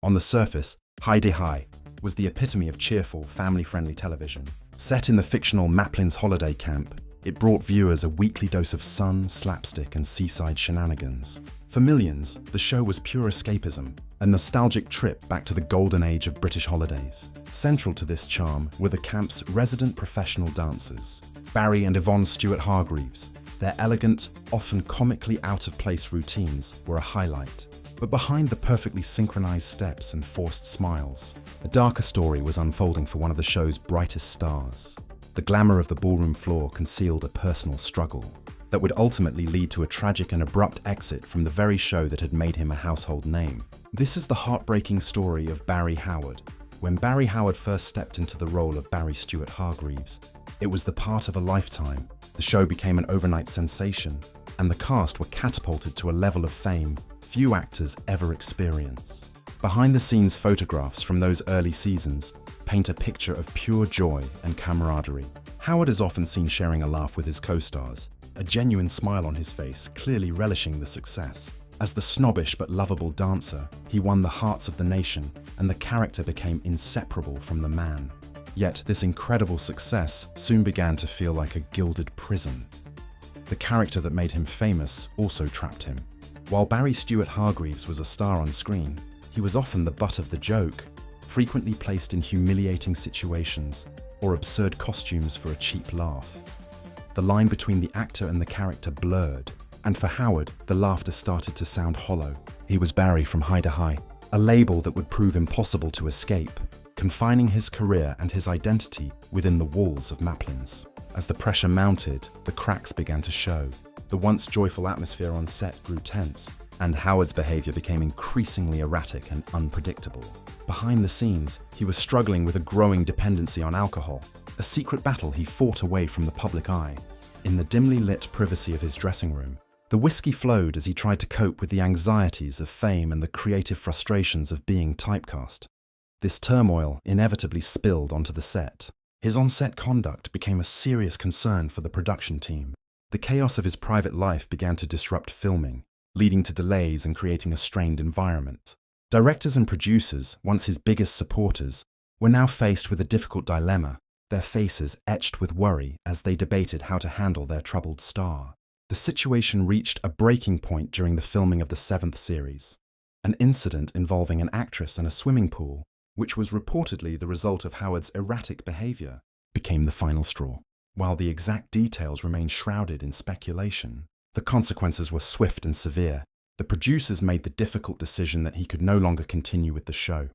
On the surface, Hi-de-Hi was the epitome of cheerful, family-friendly television. Set in the fictional Maplin's holiday camp, it brought viewers a weekly dose of sun, slapstick, and seaside shenanigans. For millions, the show was pure escapism, a nostalgic trip back to the golden age of British holidays. Central to this charm were the camp's resident professional dancers, Barry and Yvonne Stuart-Hargreaves. Their elegant, often comically out-of-place routines were a highlight. But behind the perfectly synchronized steps and forced smiles, a darker story was unfolding for one of the show's brightest stars. The glamour of the ballroom floor concealed a personal struggle that would ultimately lead to a tragic and abrupt exit from the very show that had made him a household name. This is the heartbreaking story of Barry Howard. When Barry Howard first stepped into the role of Barry Stuart-Hargreaves, it was the part of a lifetime. The show became an overnight sensation, and the cast were catapulted to a level of fame few actors ever experience. Behind-the-scenes photographs from those early seasons paint a picture of pure joy and camaraderie. Howard is often seen sharing a laugh with his co-stars, a genuine smile on his face, clearly relishing the success. As the snobbish but lovable dancer, he won the hearts of the nation, and the character became inseparable from the man. Yet this incredible success soon began to feel like a gilded prison. The character that made him famous also trapped him. While Barry Stuart-Hargreaves was a star on screen, he was often the butt of the joke, frequently placed in humiliating situations or absurd costumes for a cheap laugh. The line between the actor and the character blurred, and for Howard, the laughter started to sound hollow. He was Barry from Hi-de-Hi, a label that would prove impossible to escape, confining his career and his identity within the walls of Maplin's. As the pressure mounted, the cracks began to show. The once joyful atmosphere on set grew tense, and Howard's behaviour became increasingly erratic and unpredictable. Behind the scenes, he was struggling with a growing dependency on alcohol, a secret battle he fought away from the public eye. In the dimly lit privacy of his dressing room, the whiskey flowed as he tried to cope with the anxieties of fame and the creative frustrations of being typecast. This turmoil inevitably spilled onto the set. His on-set conduct became a serious concern for the production team. The chaos of his private life began to disrupt filming, leading to delays and creating a strained environment. Directors and producers, once his biggest supporters, were now faced with a difficult dilemma, their faces etched with worry as they debated how to handle their troubled star. The situation reached a breaking point during the filming of the 7th series. An incident involving an actress in a swimming pool, which was reportedly the result of Howard's erratic behaviour, became the final straw. While the exact details remain shrouded in speculation, the consequences were swift and severe. The producers made the difficult decision that he could no longer continue with the show.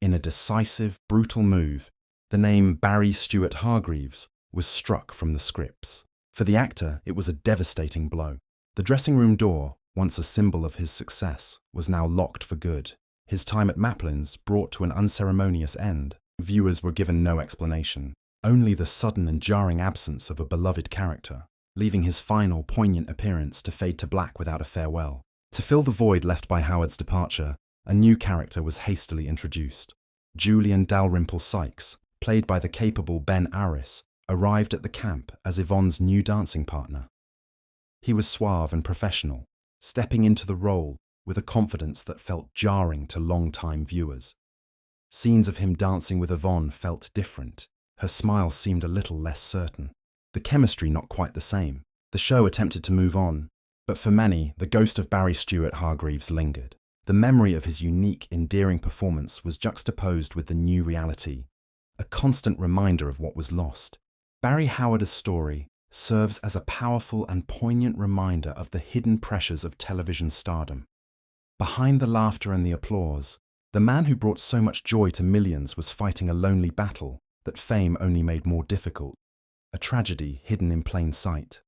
In a decisive, brutal move, the name Barry Stuart-Hargreaves was struck from the scripts. For the actor, it was a devastating blow. The dressing room door, once a symbol of his success, was now locked for good. His time at Maplin's brought to an unceremonious end. Viewers were given no explanation, only the sudden and jarring absence of a beloved character, leaving his final, poignant appearance to fade to black without a farewell. To fill the void left by Howard's departure, a new character was hastily introduced. Julian Dalrymple Sykes, played by the capable Ben Aris, arrived at the camp as Yvonne's new dancing partner. He was suave and professional, stepping into the role with a confidence that felt jarring to long-time viewers. Scenes of him dancing with Yvonne felt different. Her smile seemed a little less certain. The chemistry not quite the same. The show attempted to move on, but for many, the ghost of Barry Stuart-Hargreaves lingered. The memory of his unique, endearing performance was juxtaposed with the new reality, a constant reminder of what was lost. Barry Howard's story serves as a powerful and poignant reminder of the hidden pressures of television stardom. Behind the laughter and the applause, the man who brought so much joy to millions was fighting a lonely battle that fame only made more difficult, a tragedy hidden in plain sight.